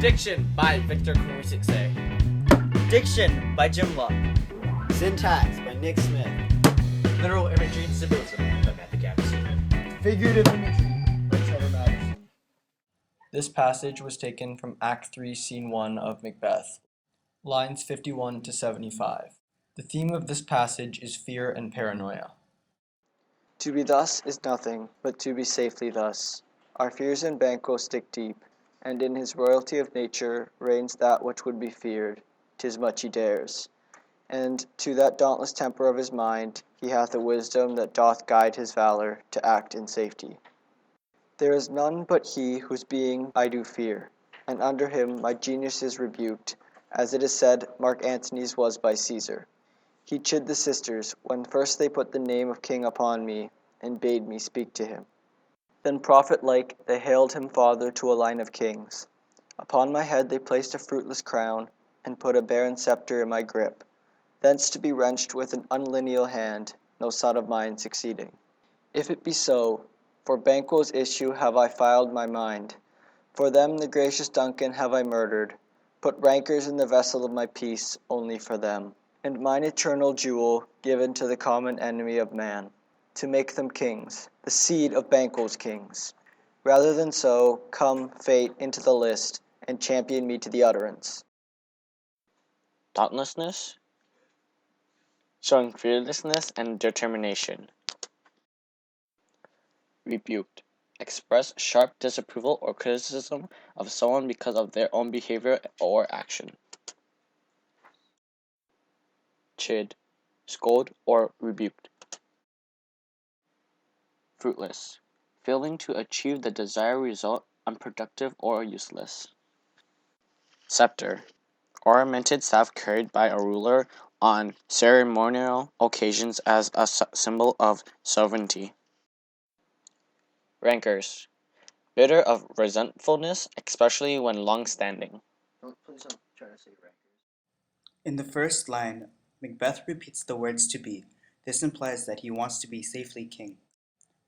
Diction by Victor Korusikse. Diction by Jim Locke. Syntax by Nick Smith. Literal imagery and symbolism by Matthew Gaffney. Figurative imagery by Trevor Madison. This passage was taken from Act 3, Scene 1 of Macbeth, lines 51 to 75. The theme of this passage is fear and paranoia. To be thus is nothing, but to be safely thus. Our fears in Banquo stick deep, and in his royalty of nature reigns that which would be feared. 'Tis much he dares. And to that dauntless temper of his mind he hath a wisdom that doth guide his valor to act in safety. There is none but he whose being I do fear, and under him my genius is rebuked, as it is said Mark Antony's was by Caesar. He chid the sisters, when first they put the name of king upon me, and bade me speak to him. Then prophet-like they hailed him father to a line of kings. Upon my head they placed a fruitless crown, and put a barren sceptre in my grip, thence to be wrenched with an unlineal hand, no son of mine succeeding. If it be so, for Banquo's issue have I filed my mind, for them the gracious Duncan have I murdered, put rancors in the vessel of my peace only for them, and mine eternal jewel given to the common enemy of man, to make them kings, the seed of Banquo's kings. Rather than so, come, fate, into the list, and champion me to the utterance. Dauntlessness, showing fearlessness and determination. Rebuked, express sharp disapproval or criticism of someone because of their own behavior or action. Chid, scold or rebuked. Fruitless, failing to achieve the desired result, unproductive or useless. Scepter, ornamented staff carried by a ruler on ceremonial occasions as a symbol of sovereignty. Rancors, bitter of resentfulness, especially when long-standing. Please don't try to say rancors. In the first line, Macbeth repeats the words to be. This implies that he wants to be safely king.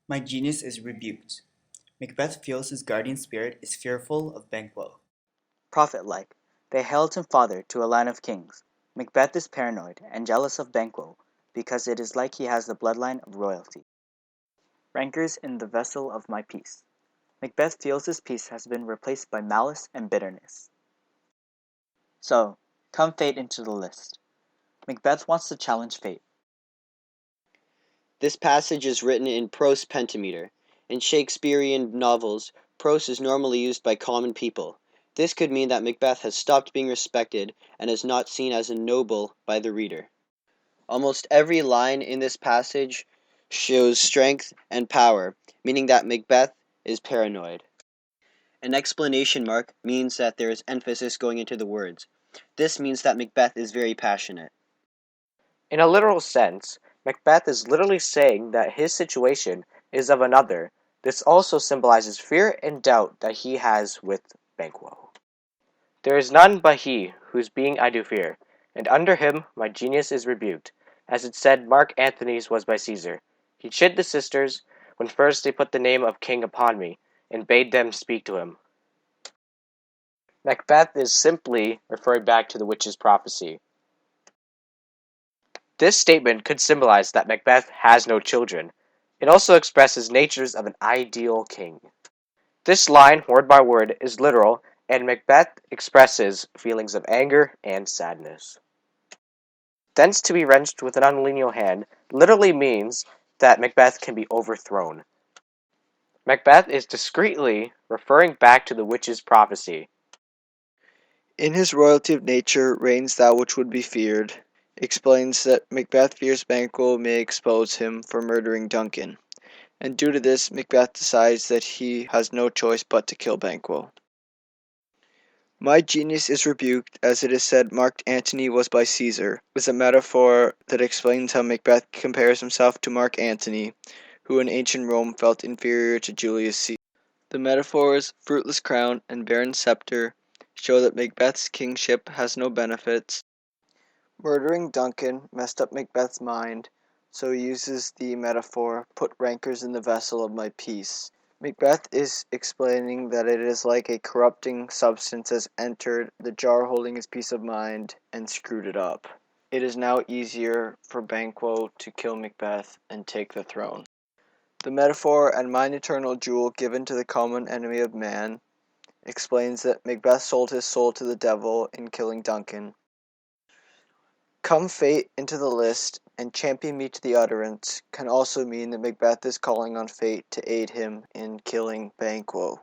My genius is rebuked. Macbeth feels his guardian spirit is fearful of Banquo. Prophet-like, they hailed him father to a line of kings. Macbeth is paranoid and jealous of Banquo, because it is like he has the bloodline of royalty. Rancors in the vessel of my peace. Macbeth feels his peace has been replaced by malice and bitterness. So, come fate into the list. Macbeth wants to challenge fate. This passage is written in prose pentameter. In Shakespearean novels, prose is normally used by common people. This could mean that Macbeth has stopped being respected and is not seen as a noble by the reader. Almost every line in this passage shows strength and power, meaning that Macbeth is paranoid. An exclamation mark means that there is emphasis going into the words. This means that Macbeth is very passionate. In a literal sense, Macbeth is literally saying that his situation is of another. This also symbolizes fear and doubt that he has with Banquo. There is none but he whose being I do fear, and under him my genius is rebuked, as it said Mark Antony's was by Caesar. He chid the sisters, when first they put the name of king upon me, and bade them speak to him. Macbeth is simply referring back to the witch's prophecy. This statement could symbolize that Macbeth has no children. It also expresses natures of an ideal king. This line, word by word, is literal, and Macbeth expresses feelings of anger and sadness. Thence to be wrenched with an unlineal hand literally means that Macbeth can be overthrown. Macbeth is discreetly referring back to the witch's prophecy. In his royalty of nature reigns that which would be feared, explains that Macbeth fears Banquo may expose him for murdering Duncan, and due to this Macbeth decides that he has no choice but to kill Banquo. My genius is rebuked, as it is said Mark Antony was by Caesar, is a metaphor that explains how Macbeth compares himself to Mark Antony, who in ancient Rome felt inferior to Julius Caesar. The metaphors fruitless crown and barren scepter show that Macbeth's kingship has no benefits. Murdering Duncan messed up Macbeth's mind, so he uses the metaphor, put rancors in the vessel of my peace, Macbeth is explaining that it is like a corrupting substance has entered the jar holding his peace of mind and screwed it up. It is now easier for Banquo to kill Macbeth and take the throne. The metaphor and mine eternal jewel given to the common enemy of man explains that Macbeth sold his soul to the devil in killing Duncan. Come fate into the list and champion me to the utterance can also mean that Macbeth is calling on fate to aid him in killing Banquo.